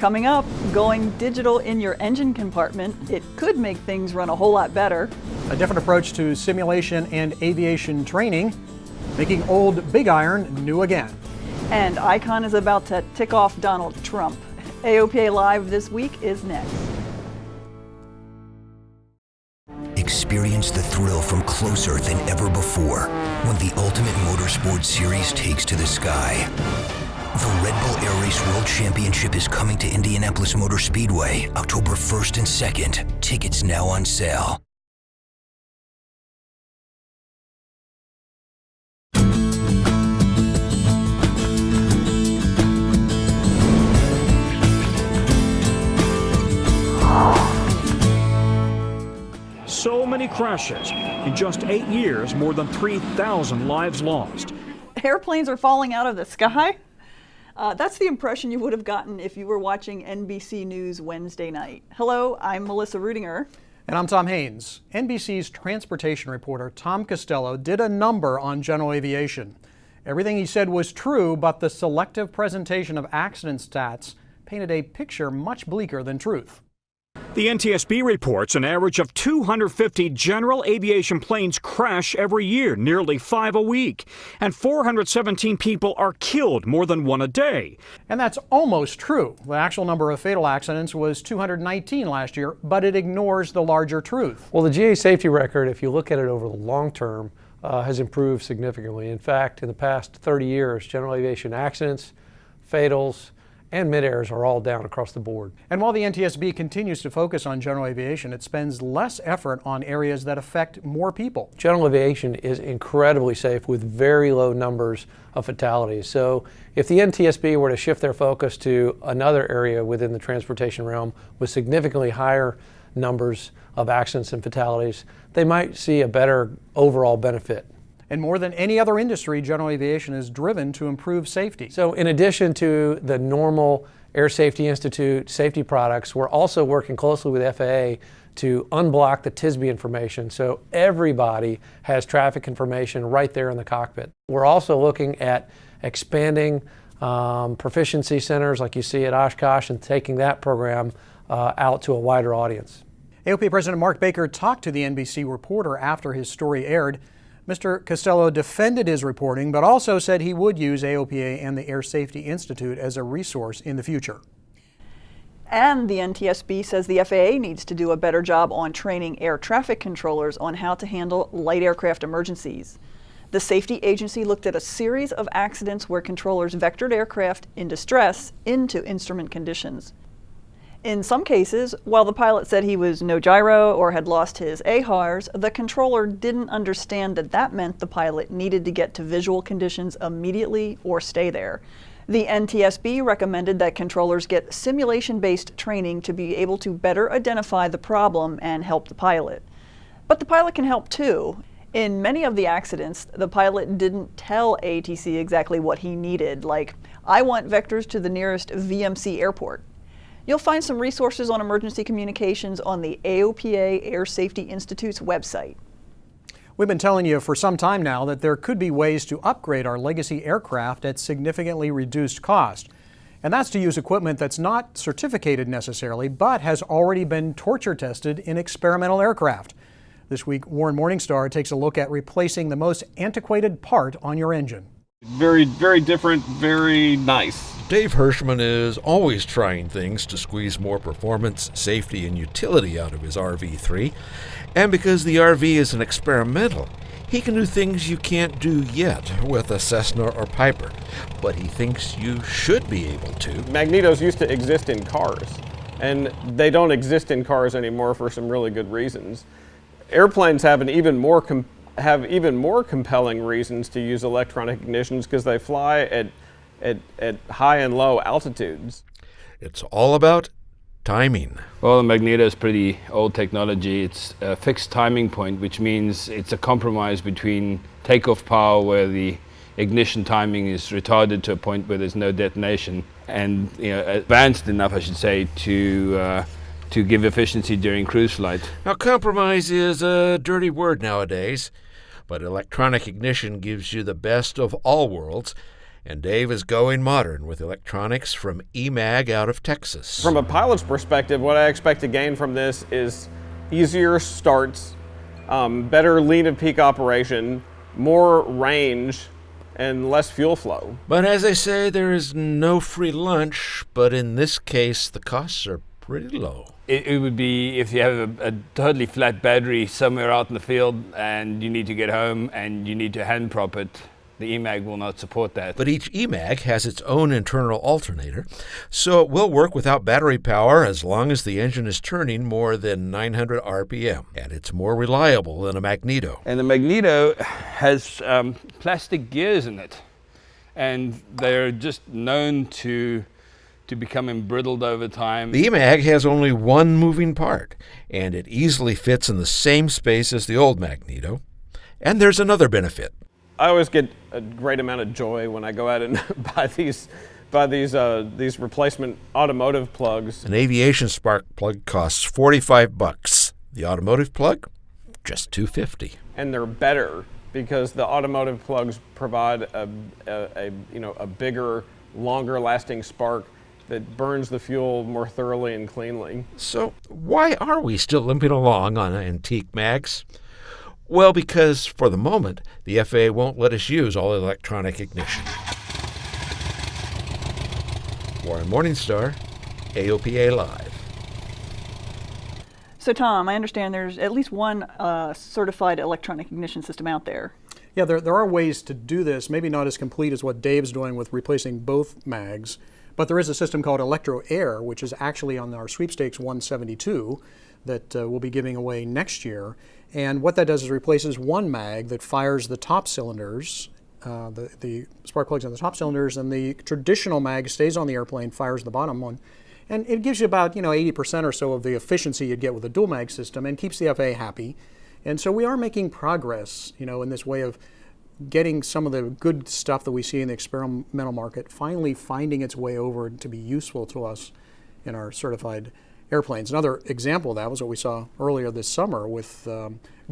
Coming up, going digital in your engine compartment, it could make things run a whole lot better. A different approach to simulation and aviation training, making old big iron new again. And Icon is about to tick off Donald Trump. AOPA Live this week is next. Experience the thrill from closer than ever before when the Ultimate Motorsports Series takes to the sky. The Red Bull Air Race World Championship is coming to Indianapolis Motor Speedway October 1st and 2nd. Tickets now on sale. So many crashes. In just 8 years, more than 3,000 lives lost. Airplanes are falling out of the sky? That's the impression you would have gotten if you were watching NBC News Wednesday night. Hello, I'm Melissa Rudinger. And I'm Tom Haynes. NBC's transportation reporter Tom Costello did a number on general aviation. Everything he said was true, but the selective presentation of accident stats painted a picture much bleaker than truth. The NTSB reports an average of 250 general aviation planes crash every year, nearly 5 a week. And 417 people are killed, more than 1 a day. And that's almost true. The actual number of fatal accidents was 219 last year, but it ignores the larger truth. Well, the GA safety record, if you look at it over the long term, has improved significantly. In fact, in the past 30 years, general aviation accidents, fatals, and mid-airs are all down across the board. And while the NTSB continues to focus on general aviation, it spends less effort on areas that affect more people. General aviation is incredibly safe with very low numbers of fatalities. So if the NTSB were to shift their focus to another area within the transportation realm with significantly higher numbers of accidents and fatalities, they might see a better overall benefit. And more than any other industry, general aviation is driven to improve safety. So in addition to the normal Air Safety Institute safety products, we're also working closely with FAA to unblock the TSB information so everybody has traffic information right there in the cockpit. We're also looking at expanding proficiency centers like you see at Oshkosh and taking that program out to a wider audience. AOPA President Mark Baker talked to the NBC reporter after his story aired. Mr. Costello defended his reporting, but also said he would use AOPA and the Air Safety Institute as a resource in the future. And the NTSB says the FAA needs to do a better job on training air traffic controllers on how to handle light aircraft emergencies. The safety agency looked at a series of accidents where controllers vectored aircraft in distress into instrument conditions. In some cases, while the pilot said he was no gyro or had lost his AHRS, the controller didn't understand that that meant the pilot needed to get to visual conditions immediately or stay there. The NTSB recommended that controllers get simulation-based training to be able to better identify the problem and help the pilot. But the pilot can help too. In many of the accidents, the pilot didn't tell ATC exactly what he needed, like, I want vectors to the nearest VMC airport. You'll find some resources on emergency communications on the AOPA Air Safety Institute's website. We've been telling you for some time now that there could be ways to upgrade our legacy aircraft at significantly reduced cost. And that's to use equipment that's not certificated necessarily, but has already been torture tested in experimental aircraft. This week, Warren Morningstar takes a look at replacing the most antiquated part on your engine. Very, very different, very nice. Dave Hirschman is always trying things to squeeze more performance, safety, and utility out of his RV3. And because the RV is an experimental, he can do things you can't do yet with a Cessna or Piper. But he thinks you should be able to. Magnetos used to exist in cars, and they don't exist in cars anymore for some really good reasons. Airplanes have even more compelling reasons to use electronic ignitions because they fly at high and low altitudes. It's all about timing. Well, the Magneto is pretty old technology. It's a fixed timing point, which means it's a compromise between takeoff power, where the ignition timing is retarded to a point where there's no detonation, and advanced enough, I should say, to give efficiency during cruise flight. Now, compromise is a dirty word nowadays, but electronic ignition gives you the best of all worlds. And Dave is going modern with electronics from Emag out of Texas. From a pilot's perspective, what I expect to gain from this is easier starts, better lean and peak operation, more range, and less fuel flow. But as they say, there is no free lunch, but in this case, the costs are pretty low. It would be if you have a totally flat battery somewhere out in the field and you need to get home and you need to hand prop it. The Emag will not support that. But each Emag has its own internal alternator, so it will work without battery power as long as the engine is turning more than 900 RPM, and it's more reliable than a Magneto. And the Magneto has plastic gears in it, and they're just known to become embrittled over time. The Emag has only one moving part, and it easily fits in the same space as the old Magneto. And there's another benefit. I always get a great amount of joy when I go out and buy these replacement automotive plugs. An aviation spark plug costs $45. The automotive plug, just $250. And they're better because the automotive plugs provide a bigger, longer lasting spark that burns the fuel more thoroughly and cleanly. So why are we still limping along on antique mags? Well, because for the moment, the FAA won't let us use all electronic ignition. Warren Morningstar, AOPA Live. So Tom, I understand there's at least one certified electronic ignition system out there. Yeah, there are ways to do this, maybe not as complete as what Dave's doing with replacing both mags, but there is a system called Electro Air, which is actually on our sweepstakes 172 that we'll be giving away next year. And what that does is replaces one mag that fires the top cylinders, the spark plugs on the top cylinders, and the traditional mag stays on the airplane, fires the bottom one. And it gives you about 80% or so of the efficiency you'd get with a dual mag system and keeps the FAA happy. And so we are making progress, in this way of getting some of the good stuff that we see in the experimental market, finally finding its way over to be useful to us in our certified airplanes. Another example of that was what we saw earlier this summer with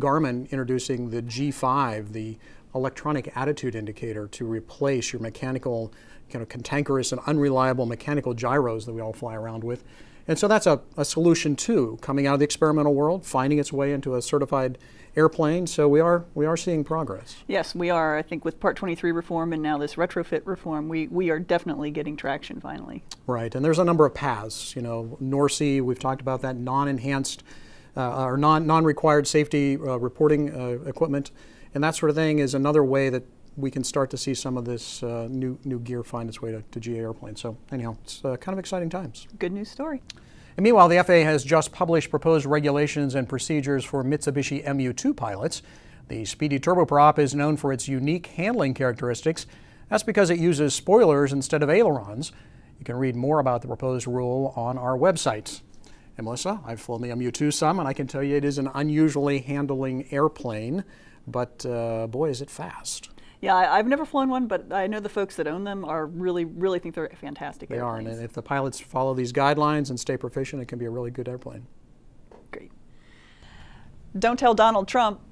Garmin introducing the G5, the electronic attitude indicator, to replace your mechanical, cantankerous and unreliable mechanical gyros that we all fly around with. And so that's a solution too, coming out of the experimental world, finding its way into a certified airplane. So we are seeing progress. Yes, we are. I think with Part 23 reform and now this retrofit reform, we are definitely getting traction finally. Right, and there's a number of paths. NORSE, we've talked about that, non-enhanced or non-required safety reporting equipment, and that sort of thing is another way that we can start to see some of this new gear find its way to GA airplanes. So anyhow, it's kind of exciting times. Good news story. And meanwhile, the FAA has just published proposed regulations and procedures for Mitsubishi MU2 pilots. The speedy turboprop is known for its unique handling characteristics. That's because it uses spoilers instead of ailerons. You can read more about the proposed rule on our website. And Melissa, I've flown the MU2 some, and I can tell you it is an unusually handling airplane, but boy, is it fast. Yeah, I've never flown one, but I know the folks that own them are really think they're fantastic They airplanes. are, and if the pilots follow these guidelines and stay proficient, it can be a really good airplane. Great. Don't tell Donald Trump,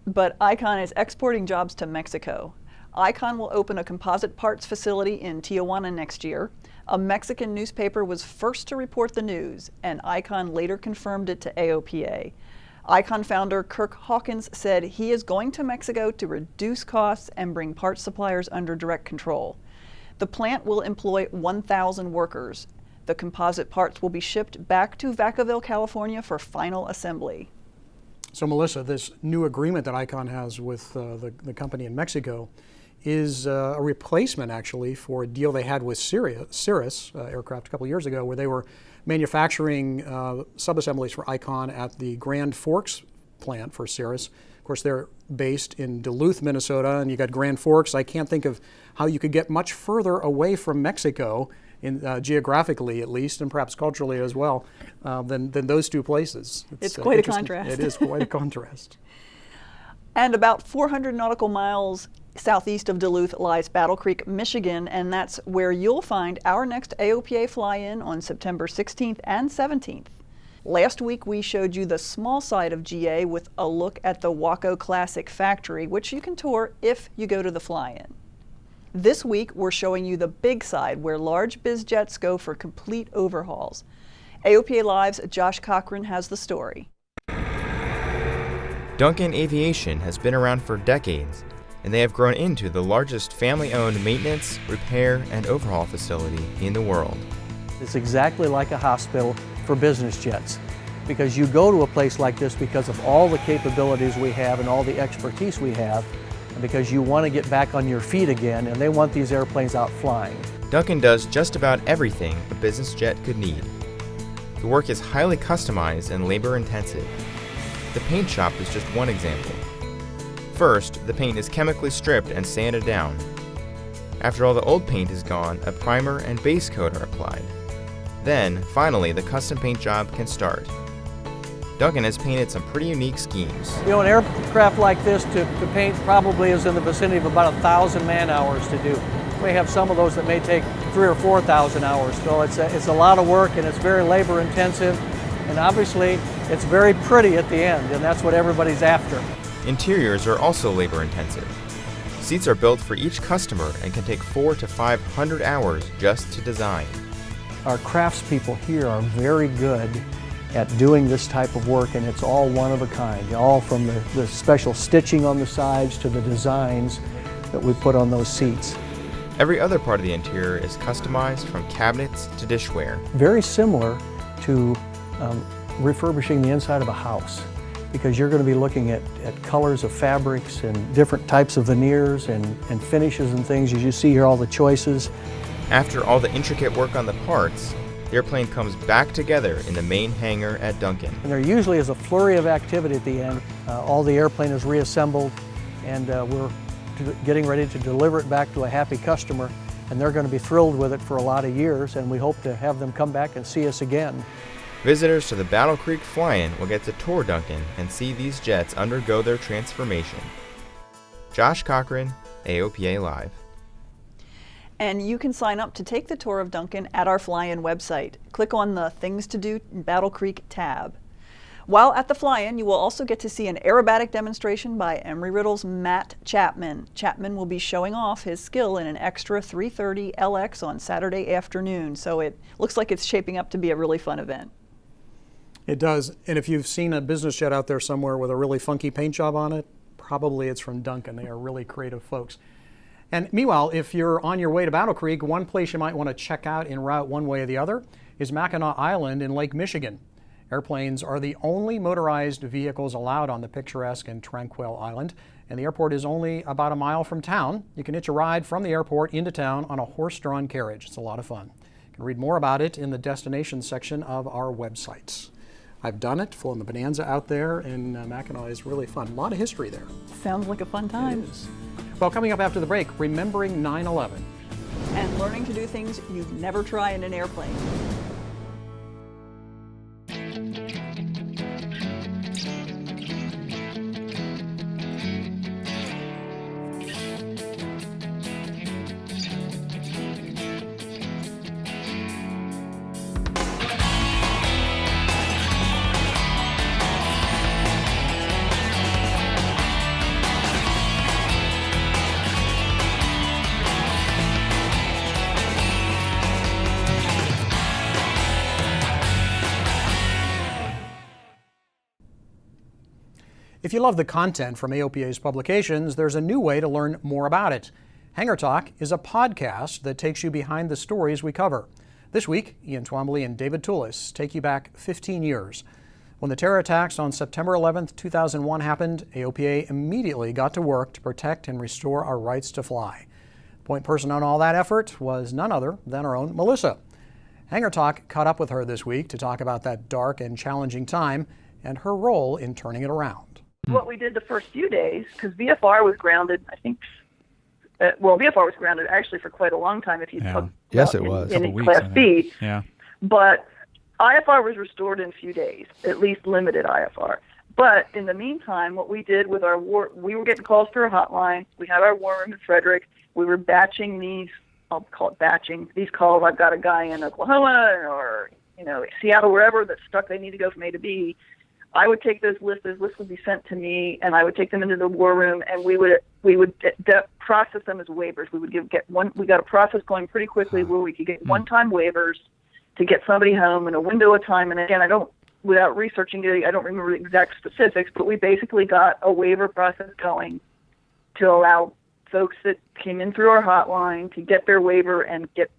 but Icon is exporting jobs to Mexico. Icon will open a composite parts facility in Tijuana next year. A Mexican newspaper was first to report the news, and Icon later confirmed it to AOPA. Icon founder Kirk Hawkins said he is going to Mexico to reduce costs and bring parts suppliers under direct control. The plant will employ 1,000 workers. The composite parts will be shipped back to Vacaville, California for final assembly. So Melissa, this new agreement that Icon has with the company in Mexico is a replacement actually for a deal they had with Cirrus aircraft a couple of years ago, where they were manufacturing subassemblies for Icon at the Grand Forks plant for Cirrus. Of course, they're based in Duluth, Minnesota, and you got Grand Forks. I can't think of how you could get much further away from Mexico, geographically at least, and perhaps culturally as well, than those two places. It's quite a contrast. It is quite a contrast. And about 400 nautical miles southeast of Duluth lies Battle Creek, Michigan, and that's where you'll find our next AOPA fly-in on September 16th and 17th. Last week we showed you the small side of GA with a look at the Waco Classic factory, which you can tour if you go to the fly-in. This week, we're showing you the big side, where large biz jets go for complete overhauls. AOPA Live's Josh Cochran has the story. Duncan Aviation has been around for decades, and they have grown into the largest family-owned maintenance, repair, and overhaul facility in the world. It's exactly like a hospital for business jets, because you go to a place like this because of all the capabilities we have and all the expertise we have, and because you want to get back on your feet again, and they want these airplanes out flying. Duncan does just about everything a business jet could need. The work is highly customized and labor-intensive. The paint shop is just one example. First, the paint is chemically stripped and sanded down. After all the old paint is gone, a primer and base coat are applied. Then, finally, the custom paint job can start. Duncan has painted some pretty unique schemes. You know, an aircraft like this to paint probably is in the vicinity of about 1,000 man-hours to do. We have some of those that may take 3,000 or 4,000 hours, so it's a lot of work, and it's very labor-intensive, and obviously it's very pretty at the end, and that's what everybody's after. Interiors are also labor-intensive. Seats are built for each customer and can take 400 to 500 hours just to design. Our craftspeople here are very good at doing this type of work, and it's all one of a kind, all from the special stitching on the sides to the designs that we put on those seats. Every other part of the interior is customized from cabinets to dishware. Very similar to refurbishing the inside of a house, because you're going to be looking at colors of fabrics and different types of veneers and finishes and things. As you see here, all the choices. After all the intricate work on the parts, the airplane comes back together in the main hangar at Duncan. And there usually is a flurry of activity at the end. All the airplane is reassembled, and we're getting ready to deliver it back to a happy customer, and they're going to be thrilled with it for a lot of years, and we hope to have them come back and see us again. Visitors to the Battle Creek Fly-In will get to tour Duncan and see these jets undergo their transformation. Josh Cochran, AOPA Live. And you can sign up to take the tour of Duncan at our Fly-In website. Click on the Things to Do in Battle Creek tab. While at the Fly-In, you will also get to see an aerobatic demonstration by Embry-Riddle's Matt Chapman. Chapman will be showing off his skill in an extra 330 LX on Saturday afternoon, so it looks like it's shaping up to be a really fun event. It does, and if you've seen a business jet out there somewhere with a really funky paint job on it, probably it's from Duncan. They are really creative folks. And meanwhile, if you're on your way to Battle Creek, one place you might want to check out en route one way or the other is Mackinac Island in Lake Michigan. Airplanes are the only motorized vehicles allowed on the picturesque and tranquil island, and the airport is only about a mile from town. You can hitch a ride from the airport into town on a horse-drawn carriage. It's a lot of fun. You can read more about it in the destinations section of our websites. I've done it, flown the Bonanza out there, and Mackinac is really fun. A lot of history there. Sounds like a fun time. It is. Well, coming up after the break, remembering 9/11. And learning to do things you'd never try in an airplane. If you love the content from AOPA's publications, there's a new way to learn more about it. Hangar Talk is a podcast that takes you behind the stories we cover. This week, Ian Twombly and David Toulis take you back 15 years. When the terror attacks on September 11th, 2001 happened, AOPA immediately got to work to protect and restore our rights to fly. The point person on all that effort was none other than our own Melissa. Hangar Talk caught up with her this week to talk about that dark and challenging time and her role in turning it around. What we did the first few days, because VFR was grounded, I think, VFR was grounded actually for quite a long time if you talk Yes, it was. in Class B. Yeah. But IFR was restored in a few days, at least limited IFR. But in the meantime, what we did with our we were getting calls through a hotline. We had our war room in Frederick. We were batching these, I'll call it batching, these calls. I've got a guy in Oklahoma or, Seattle, wherever that's stuck, they need to go from A to B. I would take those lists would be sent to me, and I would take them into the war room, and we would process them as waivers. We got a process going pretty quickly where we could get one-time waivers to get somebody home in a window of time. And again, without researching it, I don't remember the exact specifics, but we basically got a waiver process going to allow folks that came in through our hotline to get their waiver and get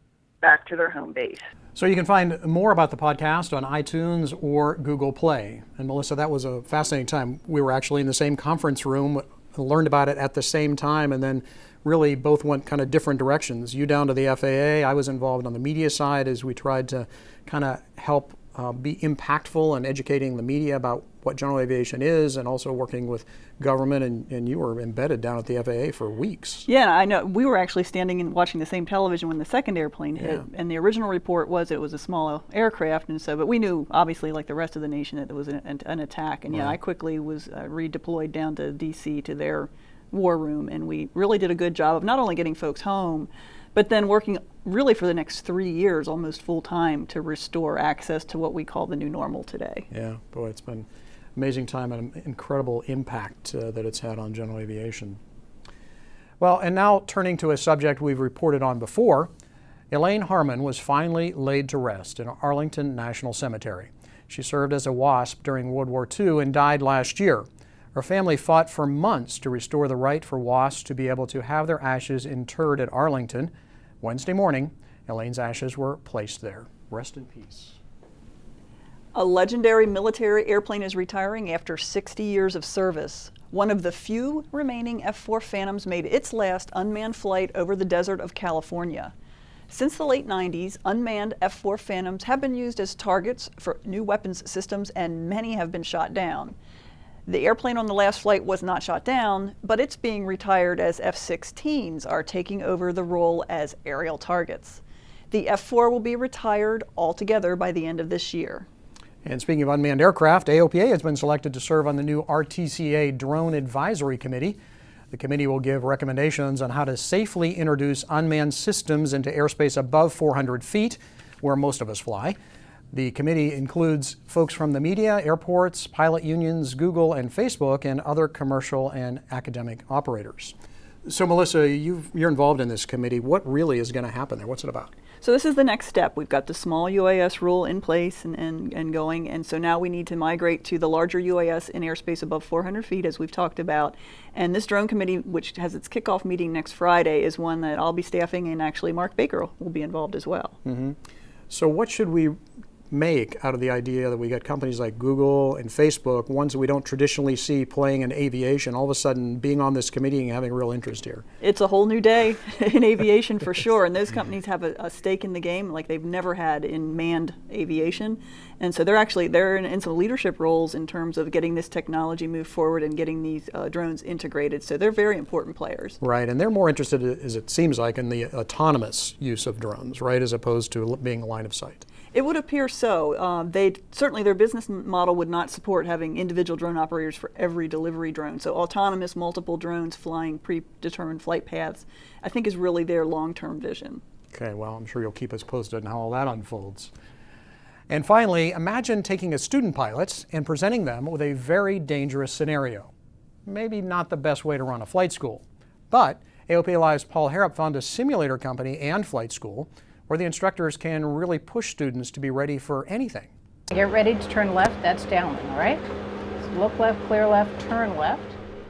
back to their home base. So you can find more about the podcast on iTunes or Google Play. And Melissa, that was a fascinating time. We were actually in the same conference room, learned about it at the same time, and then really both went kind of different directions. You down to the FAA, I was involved on the media side as we tried to kind of help be impactful and educating the media about what general aviation is, and also working with government, and you were embedded down at the FAA for weeks. Yeah, I know. We were actually standing and watching the same television when the second airplane hit, and the original report was it was a small aircraft, and so, but we knew, obviously, like the rest of the nation, that it was an attack, and I quickly was redeployed down to DC to their war room, and we really did a good job of not only getting folks home, but then working really for the next 3 years, almost full time, to restore access to what we call the new normal today. Yeah, boy, it's been amazing time and an incredible impact that it's had on general aviation. Well, and now turning to a subject we've reported on before, Elaine Harmon was finally laid to rest in Arlington National Cemetery. She served as a WASP during World War II and died last year. Her family fought for months to restore the right for WASPs to be able to have their ashes interred at Arlington. Wednesday morning, Elaine's ashes were placed there. Rest in peace. A legendary military airplane is retiring after 60 years of service. One of the few remaining F-4 Phantoms made its last unmanned flight over the desert of California. Since the late 90s, unmanned F-4 Phantoms have been used as targets for new weapons systems, and many have been shot down. The airplane on the last flight was not shot down, but it's being retired as F-16s are taking over the role as aerial targets. The F-4 will be retired altogether by the end of this year. And speaking of unmanned aircraft, AOPA has been selected to serve on the new RTCA Drone Advisory Committee. The committee will give recommendations on how to safely introduce unmanned systems into airspace above 400 feet, where most of us fly. The committee includes folks from the media, airports, pilot unions, Google and Facebook, and other commercial and academic operators. So Melissa, you're involved in this committee. What really is going to happen there? What's it about? So this is the next step. We've got the small UAS rule in place and going, and so now we need to migrate to the larger UAS in airspace above 400 feet, as we've talked about. And this drone committee, which has its kickoff meeting next Friday, is one that I'll be staffing, and actually Mark Baker will be involved as well. Mm-hmm. So what should we make out of the idea that we got companies like Google and Facebook, ones that we don't traditionally see playing in aviation, all of a sudden being on this committee and having real interest here? It's a whole new day in aviation for sure, and those companies have a stake in the game like they've never had in manned aviation, and so they're in some leadership roles in terms of getting this technology moved forward and getting these drones integrated, so they're very important players. Right, and they're more interested, as it seems like, in the autonomous use of drones, right, as opposed to being a line of sight. It would appear so. Certainly their business model would not support having individual drone operators for every delivery drone. So autonomous multiple drones flying predetermined flight paths, I think, is really their long-term vision. Okay, well, I'm sure you'll keep us posted on how all that unfolds. And finally, imagine taking a student pilot and presenting them with a very dangerous scenario. Maybe not the best way to run a flight school, but AOPA Live's Paul Harrop found a simulator company and flight school where the instructors can really push students to be ready for anything. Get ready to turn left, that's downwind, all right? So look left, clear left, turn left.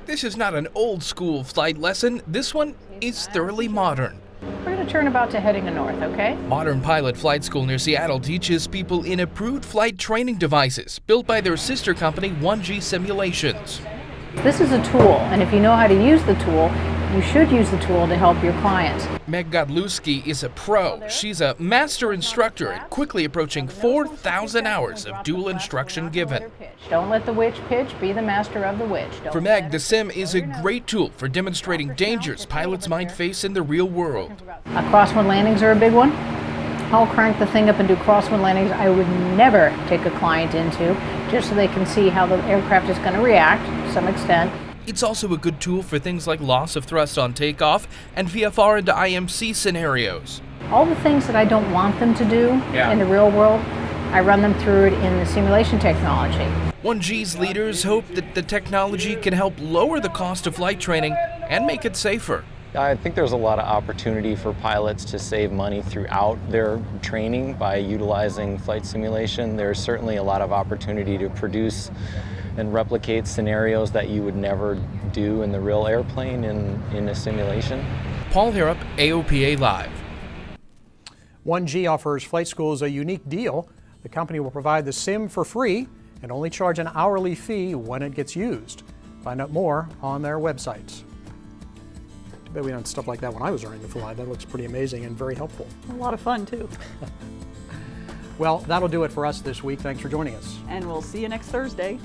This is not an old school flight lesson. This one is thoroughly modern. We're going to turn about to heading north, okay? Modern Pilot Flight School near Seattle teaches people in approved flight training devices built by their sister company 1G Simulations. This is a tool, and if you know how to use the tool, you should use the tool to help your clients. Meg Godlewski is a pro. She's a master instructor and quickly approaching 4,000 hours of dual instruction given. Don't let the witch pitch, be the master of the witch. For Meg, the sim is a great tool for demonstrating dangers pilots might face in the real world. Crosswind landings are a big one. I'll crank the thing up and do crosswind landings I would never take a client into, just so they can see how the aircraft is going to react to some extent. It's also a good tool for things like loss of thrust on takeoff and VFR into IMC scenarios. All the things that I don't want them to do in the real world, I run them through it in the simulation technology. 1G's leaders hope that the technology can help lower the cost of flight training and make it safer. I think there's a lot of opportunity for pilots to save money throughout their training by utilizing flight simulation. There's certainly a lot of opportunity to produce and replicate scenarios that you would never do in the real airplane in a simulation. Paul Harrop, AOPA Live. 1G offers flight schools a unique deal. The company will provide the sim for free and only charge an hourly fee when it gets used. Find out more on their website. Too bad we don't have stuff like that when I was learning to fly. That looks pretty amazing and very helpful. A lot of fun, too. Well, that'll do it for us this week. Thanks for joining us. And we'll see you next Thursday.